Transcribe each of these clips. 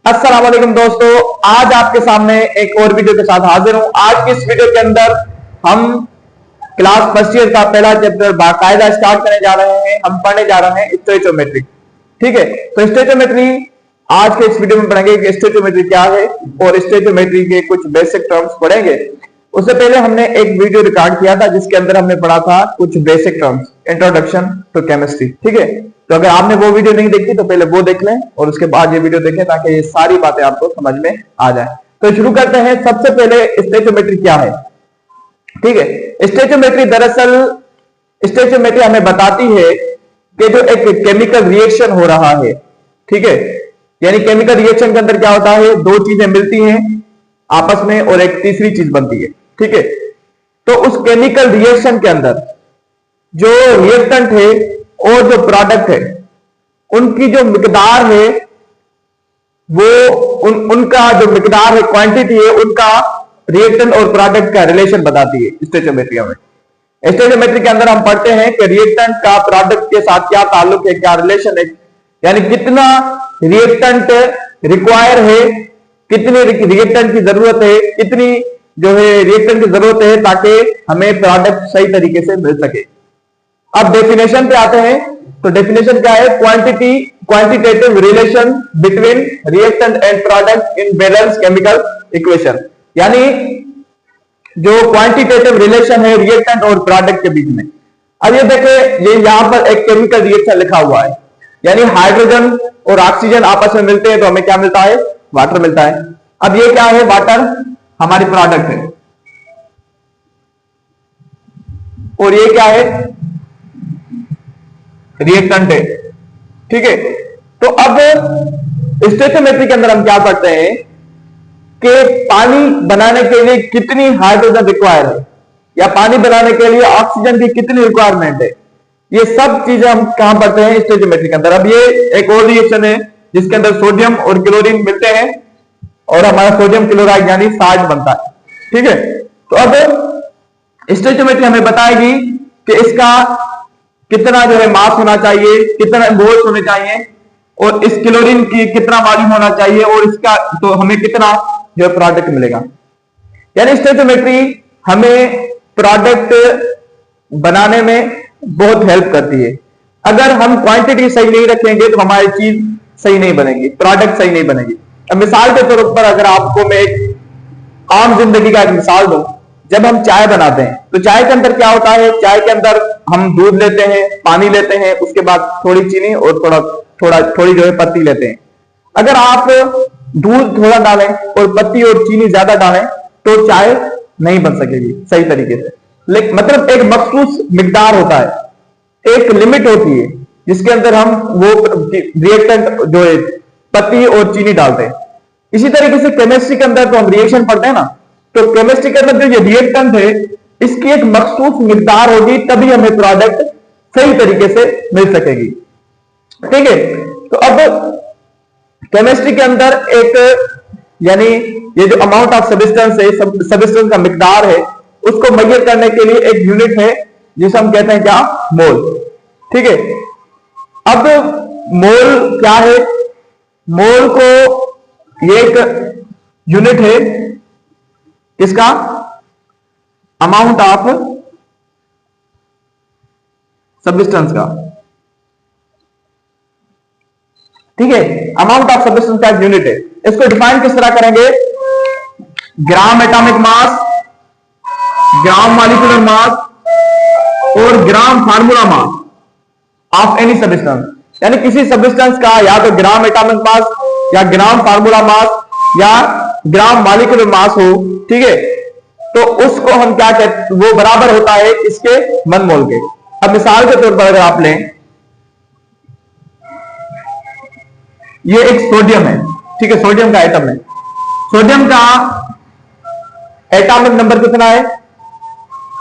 अस्सलाम वालेकुम दोस्तों, आज आपके सामने एक और वीडियो के साथ हाजिर हूं। आज की इस वीडियो के अंदर हम क्लास फर्स्ट ईयर का पहला चैप्टर बाकायदा स्टार्ट करने जा रहे हैं। हम पढ़ने जा रहे हैं स्टोइचोमेट्री। ठीक है, तो स्टोइचोमेट्री आज के इस वीडियो में पढ़ेंगे कि स्टोइचोमेट्री क्या है और स्टोइचोमेट्री के कुछ बेसिक टर्म्स पढ़ेंगे। उससे पहले हमने एक वीडियो रिकॉर्ड किया था जिसके अंदर हमने पढ़ा था कुछ basic terms, introduction to chemistry. ठीक है, तो अगर आपने वो वीडियो नहीं देखी तो पहले वो देख लें और उसके बाद ये वीडियो देखें ताकि ये सारी बातें आपको समझ में आ जाए। तो शुरू करते हैं। सबसे पहले स्टोइचोमेट्री क्या है। ठीक है, स्टोइचोमेट्री दरअसल स्टोइचोमेट्री हमें बताती है कि जो एक केमिकल रिएक्शन हो रहा है, ठीक है, यानी केमिकल रिएक्शन के अंदर क्या होता है, दो चीजें मिलती हैं आपस में और एक तीसरी चीज बनती है। ठीक है, तो उस केमिकल रिएक्शन के अंदर जो रिएक्टेंट है और जो प्रोडक्ट है उनकी जो मिकदार है वो उनका जो मिकदार है, क्वांटिटी है, उनका रिएक्टेंट और प्रोडक्ट का रिलेशन बताती है स्टोइचोमेट्री में। स्टोइचोमेट्री के अंदर हम पढ़ते हैं कि रिएक्टेंट का प्रोडक्ट के साथ क्या ताल्लुक है, क्या रिलेशन है, यानी कितना रिएक्टेंट रिक्वायर है, कितनी रिएक्टेंट की जरूरत है, कितनी जो है रिएक्टेंट की जरूरत है ताकि हमें प्रोडक्ट सही तरीके से मिल सके। अब डेफिनेशन पे आते हैं। तो डेफिनेशन क्या है, quantitative relation between reactant and product in balance chemical equation, यानी जो क्वांटिटेटिव रिलेशन है रिएक्टेंट और प्रोडक्ट के बीच में। अब ये देखें, ये यहां पर एक केमिकल रिएक्शन लिखा हुआ है, यानी हाइड्रोजन और ऑक्सीजन आपस में मिलते हैं तो हमें क्या मिलता है, वाटर मिलता है। अब ये क्या है, वाटर हमारी प्रोडक्ट है और ये क्या है, रिएक्टेंट है। ठीक है, तो अब स्टोइचोमेट्री के अंदर हम क्या पढ़ते हैं कि पानी बनाने के लिए कितनी हाइड्रोजन रिक्वायर है या पानी बनाने के लिए ऑक्सीजन की कितनी रिक्वायरमेंट है, ये सब चीजें हम कहां पढ़ते हैं, स्टोइचोमेट्री के अंदर। अब ये एक और रिएक्शन है जिसके अंदर सोडियम और क्लोरीन मिलते हैं और हमारा सोडियम क्लोराइड यानी साल्ट बनता है। ठीक है, तो अब स्टोइचोमेट्री हमें बताएगी कि इसका कितना जो है मास होना चाहिए, कितना मोल्स होने चाहिए और इस क्लोरीन की कितना वॉल्यूम होना चाहिए और इसका तो हमें कितना जो प्रोडक्ट मिलेगा। यानी स्टोइचोमेट्री हमें प्रोडक्ट बनाने में बहुत हेल्प करती है। अगर हम क्वांटिटी सही नहीं रखेंगे तो हमारी चीज सही नहीं बनेगी, प्रोडक्ट सही नहीं बनेगी। अब मिसाल के तौर पर अगर आपको मैं एक आम जिंदगी का एक मिसाल दूं, जब हम चाय बनाते हैं तो चाय के अंदर क्या होता है, चाय के अंदर हम दूध लेते हैं, पानी लेते हैं, उसके बाद थोड़ी चीनी और थोड़ी जो है पत्ती लेते हैं। अगर आप दूध थोड़ा डालें और पत्ती और चीनी ज्यादा डालें तो चाय नहीं बन सकेगी सही तरीके से। लेकिन मतलब एक मखसूस मिकदार होता है, एक लिमिट होती है जिसके अंदर हम वो रिएक्टेंट जो है पत्ती और चीनी डालते हैं। इसी तरीके से केमिस्ट्री के अंदर तो हम रिएक्शन पढ़ते हैं ना, तो केमिस्ट्री के अंदर जो ये रिएक्टेंट है इसकी एक मखसूस मिकदार होगी तभी हमें प्रोडक्ट सही तरीके से मिल सकेगी। ठीक है, तो अब केमिस्ट्री के अंदर एक यानी ये जो अमाउंट ऑफ सब्सटेंस है, सब्सटेंस का मिकदार है, उसको मेजर करने के लिए एक यूनिट है जिसे हम कहते हैं क्या, मोल। ठीक है, अब मोल क्या है, मोल को ये एक यूनिट है किसका, अमाउंट ऑफ सब्सटेंस का। ठीक है, अमाउंट ऑफ सब्सटेंस का यूनिट है। इसको डिफाइन किस तरह करेंगे, ग्राम एटॉमिक मास, ग्राम मॉलिक्यूलर मास और gram formula mass of any substance, यानी किसी सब्सटेंस का या तो ग्राम एटॉमिक मास या ग्राम फार्मूला मास या ग्राम मॉलिक्यूलर मास हो। ठीक है, तो उसको हम क्या कहते, वो बराबर होता है इसके 1 मोल के। अब मिसाल के तौर पर अगर आप लें, ये एक सोडियम है, ठीक है, सोडियम का एटम है। सोडियम का एटॉमिक नंबर कितना है,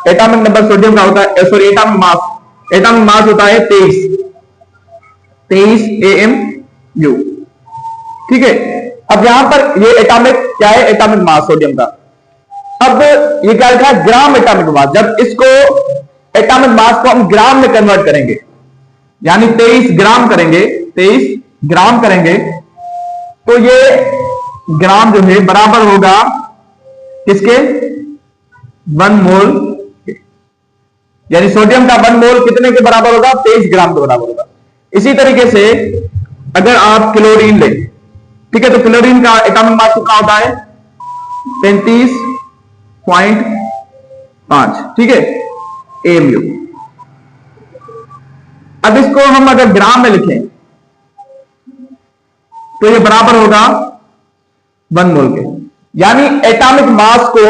एटॉमिक नंबर सोडियम का होता है, सॉरी एटॉमिक मास होता है 23 AMU। ठीक है, अब यहां पर ये एटॉमिक क्या है, एटॉमिक मास सोडियम का। अब ये क्या लिखा है, ग्राम एटॉमिक मास। जब इसको एटॉमिक मास को हम ग्राम में कन्वर्ट करेंगे, यानी 23 ग्राम करेंगे, 23 ग्राम करेंगे तो ये ग्राम जो है बराबर होगा किसके? 1 मोल। यानी सोडियम का 1 मोल कितने के बराबर होगा? 23 ग्राम के बराबर होगा। इसी तरीके से अगर आप क्लोरीन लें, ठीक है, तो क्लोरीन का एटॉमिक मास कितना होता है? 35.5, ठीक है, AMU। अब इसको हम अगर ग्राम में लिखें तो ये बराबर होगा 1 मोल के। यानी एटॉमिक मास को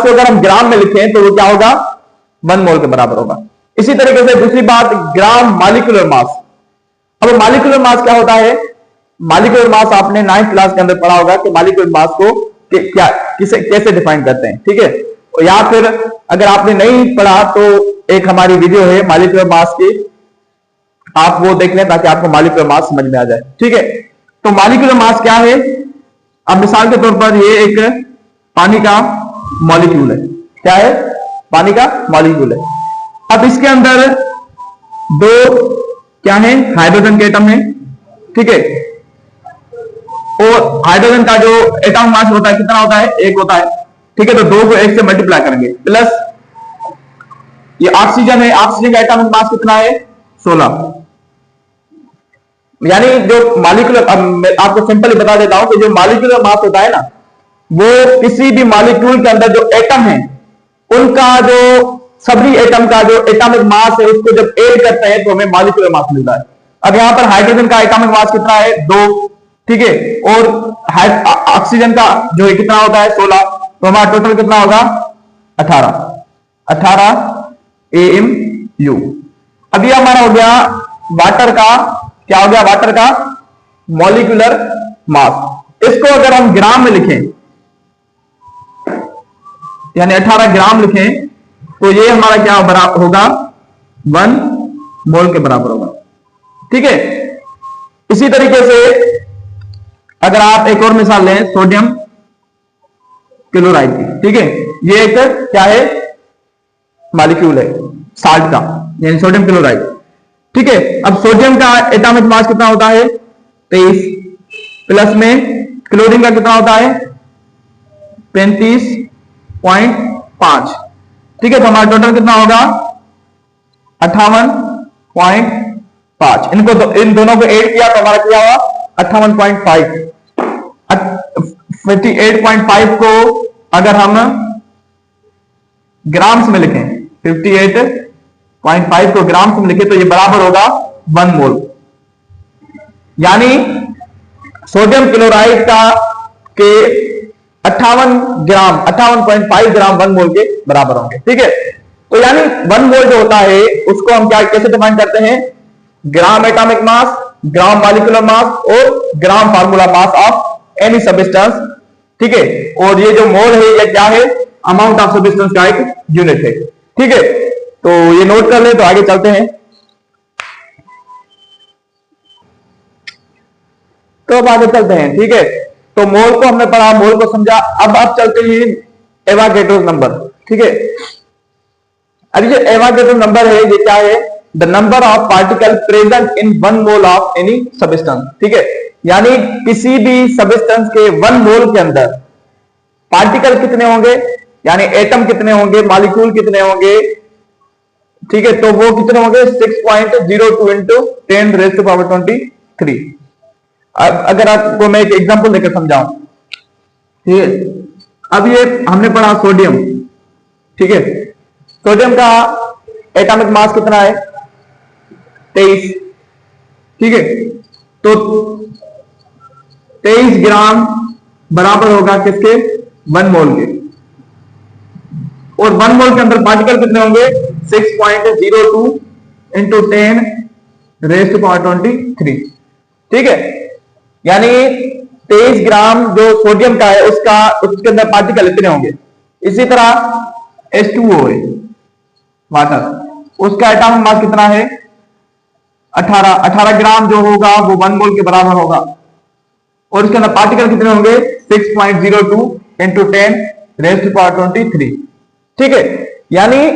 अगर हम ग्राम में लिखें तो वो क्या होगा? 1 मोल के बराबर होगा। इसी तरीके से दूसरी बात, ग्राम मॉलिक्यूलर मास। अब मॉलिक्यूलर मास क्या होता है? मॉलिक्यूलर मास आपने 9th क्लास के अंदर पढ़ा होगा कि मॉलिक्यूलर मास को कैसे डिफाइन करते हैं, ठीक है। या फिर अगर आपने नहीं पढ़ा तो एक हमारी वीडियो है मॉलिक्यूलर मास की, आप वो देख लें ताकि आपको मॉलिक्यूलर मास समझ में आ जाए, ठीक है। तो मॉलिक्यूलर मास क्या है? अब मिसाल के तौर पर ये एक पानी का मॉलिक्यूल है। क्या है? पानी का मॉलिक्यूल है। अब इसके अंदर 2 क्या है? हाइड्रोजन के एटम है, ठीक है। और हाइड्रोजन का जो एटॉमिक मास होता है कितना होता है? 1 होता है, ठीक है। तो 2 को 1 से मल्टीप्लाई करेंगे, प्लस ये ऑक्सीजन है, ऑक्सीजन का एटॉमिक मास कितना है? 16। यानी जो मॉलिक्यूलर, अब मैं आपको सिंपली बता देता हूं कि जो मॉलिक्यूलर मास होता है ना, वो किसी भी मॉलिक्यूल के अंदर जो एटम है उनका जो सभी एटम का जो एटॉमिक मास है उसको जब ऐड करते हैं तो हमें मॉलिक्यूलर मास मिलता है। अब यहां पर हाइड्रोजन का एटॉमिक मास कितना है? 2, ठीक है। और ऑक्सीजन का जो है कितना होता है? 16। तो हमारा टोटल कितना होगा? 18 AMU। अब ये हमारा हो गया वाटर का, क्या हो गया? वाटर का मॉलिक्यूलर मास। इसको अगर हम ग्राम में लिखें, यानी 18 ग्राम लिखें, तो ये हमारा क्या बराबर होगा? 1 मोल के बराबर होगा, ठीक है। इसी तरीके से अगर आप एक और मिसाल लें सोडियम क्लोराइड की, ठीक है, ये एक क्या है? मॉलिक्यूल है साल्ट का, यानी सोडियम क्लोराइड, ठीक है। अब सोडियम का एटॉमिक मास कितना होता है? 23, प्लस में क्लोरीन का कितना होता है? 35.5, ठीक है। तो हमारा टोटल कितना होगा? 58.5। इन दोनों को ऐड किया तो हमारा क्या हुआ? 58.5। 58.5 को अगर हम ग्राम्स में लिखें, 58.5 को ग्राम्स में लिखें तो ये बराबर होगा 1 मोल। यानी सोडियम क्लोराइड का के 58.5 ग्राम 1 मोल के बराबर होंगे, ठीक है। तो यानी 1 मोल जो होता है उसको हम क्या कैसे डिफाइन करते हैं? ग्राम एटॉमिक मास, ग्राम मॉलिक्यूलर मास और gram formula mass of any substance, ठीक है। और ये जो मोल है ये क्या है? अमाउंट ऑफ सब्सटेंस का एक यूनिट है, ठीक है। तो ये नोट कर ले, तो आगे चलते हैं। तो अब आगे चलते हैं, ठीक है। तो मोल को हमने पढ़ा, मोल को समझा। अब चलते हैं एवोगैड्रो नंबर, ठीक है। अब ये एवोगैड्रो नंबर है, ये क्या है? The number of particle present in 1 mole of any substance, ठीक है। यानी किसी भी सब्सटेंस के 1 मोल के अंदर पार्टिकल कितने होंगे, यानी एटम कितने होंगे, मॉलिक्यूल कितने होंगे, ठीक है। तो वो कितने होंगे? 6.02 इंटू 10⁻23। अब अगर आपको मैं एक एग्जांपल देकर समझाऊं, ठीक है। अब ये हमने पढ़ा सोडियम, ठीक है। सोडियम का एटॉमिक मास कितना है? 23, ठीक है। तो 23 ग्राम बराबर होगा किसके? 1 मोल के। और 1 मोल के अंदर पार्टिकल कितने होंगे? 6.02 इंटू 10⁻23, ठीक है। यानी 23 ग्राम जो सोडियम का है उसके अंदर पार्टिकल इतने होंगे। इसी तरह H2O है वाटर, उसका एटॉमिक मास कितना है? 18 ग्राम जो होगा वो 1 मोल के बराबर होगा। और उसके अंदर पार्टिकल कितने होंगे? 6.02 इंटू 10⁻23, ठीक है। यानी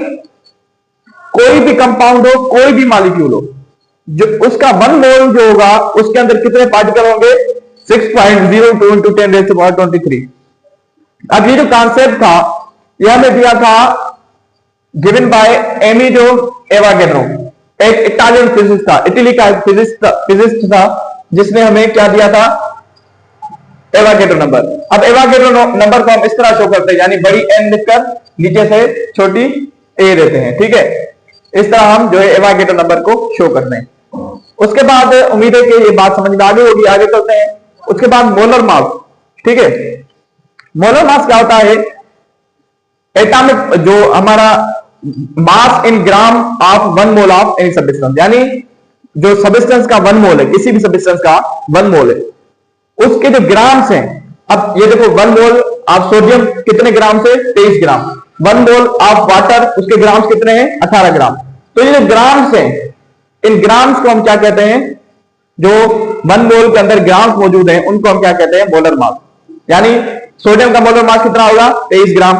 कोई भी कंपाउंड हो, कोई भी मॉलिक्यूल हो, जो उसका 1 मोल जो होगा उसके अंदर कितने पार्टिकल होंगे? 6.02 into 10 raised to power 23। अब ये जो कॉन्सेप्ट था यह हमें दिया था गिवन बाय एमिडो एवागेड्रो, एक इटालियन फिजिस्ट था, इटली का फिजिस्ट था, जिसने हमें क्या दिया था, एवागेड्रो नंबर। अब एवागेड्रो नंबर को हम इस तरह शो करते हैं, यानी बड़ी एन लिखकर नीचे से छोटी ए देते हैं, ठीक है। इस तरह हम जो है एवागेड्रो नंबर को शो करते हैं। उसके बाद उम्मीद है कि ये बात समझ में आ गई होगी, आगे चलते हैं। उसके बाद मोलर मास, ठीक है। मोलर मास क्या होता है, एटॉमिक जो हमारा mass in gram of 1 mole of any substance, यानी जो सब्सटेंस का 1 मोल है, किसी भी सब्सटेंस का 1 मोल है, उसके जो ग्राम्स हैं। अब ये देखो 1 मोल ऑफ सोडियम कितने ग्राम से, 23 ग्राम। 1 मोल ऑफ वाटर, उसके ग्राम्स कितने हैं, 18 ग्राम। तो ये जो ग्राम्स हैं, इन ग्राम्स को हम क्या कहते हैं, जो 1 मोल के अंदर ग्राम्स मौजूद हैं उनको हम क्या कहते हैं, मोलर मास। यानी सोडियम का मोलर मास कितना होगा, 23 ग्राम।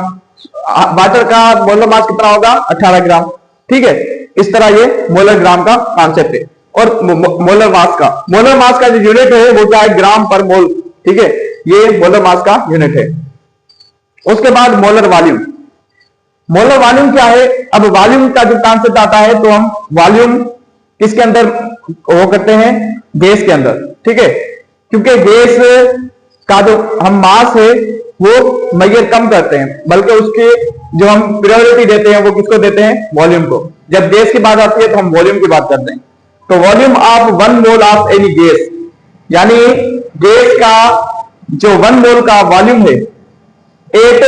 वाटर का मोलर मास कितना होगा, 18 ग्राम, ठीक है। इस तरह ये मोलर ग्राम का कॉन्सेप्ट है। और मोलर मास का जो यूनिट है वो क्या है, ग्राम पर मोल, ठीक है। ये मोलर मास का यूनिट है। उसके बाद मोलर वॉल्यूम। मोलर वॉल्यूम क्या है, अब वॉल्यूम का जो कॉन्सेप्ट आता है तो हम वॉल्यूम किसके अंदर वो करते हैं, गैस के अंदर, ठीक है। क्योंकि गैस का जो हम मास है वो मेजर कम करते हैं, बल्कि उसके जो हम प्रायोरिटी देते हैं वो किसको देते हैं, वॉल्यूम को। जब गैस की बात आती है तो हम वॉल्यूम की बात करते हैं। तो volume of 1 mole of any gas, यानी गैस का जो 1 मोल का वॉल्यूम है at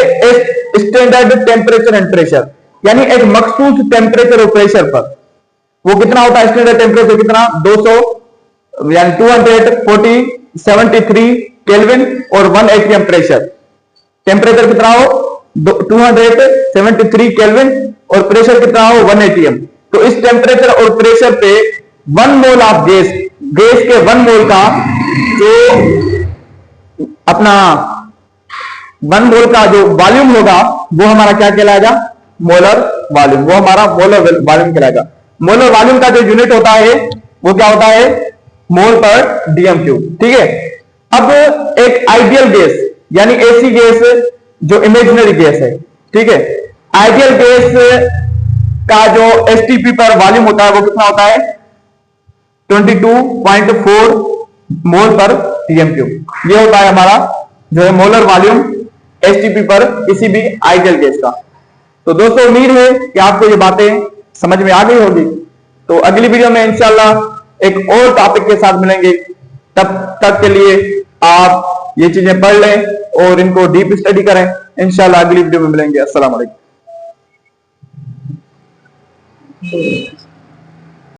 standard temperature and pressure, यानी एक मखसूस टेम्परेचर और प्रेशर पर, वो कितना होता है, स्टैंडर्ड टेम्परेचर कितना, 200 यानी 243 केल्विन और 1 एटीएम प्रेशर। टेम्परेचर कितना हो, 273 केल्विन और प्रेशर कितना हो, 1 एटीएम। तो इस टेम्परेचर और प्रेशर पे 1 मोल ऑफ गैस के 1 मोल का जो अपना 1 मोल का जो वॉल्यूम होगा वो हमारा क्या कहलाएगा, मोलर वॉल्यूम। वो हमारा मोलर वॉल्यूम कहलाएगा। मोलर वॉल्यूम का जो यूनिट होता है वो क्या होता है, मोल पर डीएम क्यूब, ठीक है। अब एक आइडियल गैस, यानी ऐसी गैस जो इमेजिनरी गैस है, ठीक है। आइडियल गैस का जो एसटीपी पर वॉल्यूम होता है वो कितना होता है, 22.4 मोल पर डीएम क्यूब। ये होता है हमारा जो है मोलर वॉल्यूम एसटीपी पर किसी भी आइडियल गैस का। तो दोस्तों उम्मीद है कि आपको ये बातें समझ में आ गई होगी। तो अगली वीडियो में इंशाल्लाह एक और टॉपिक के साथ मिलेंगे। तब तक के लिए आप ये चीजें पढ़ लें और इनको डीप स्टडी करें। इंशाल्लाह अगली वीडियो में मिलेंगे। अस्सलाम वालेकुम।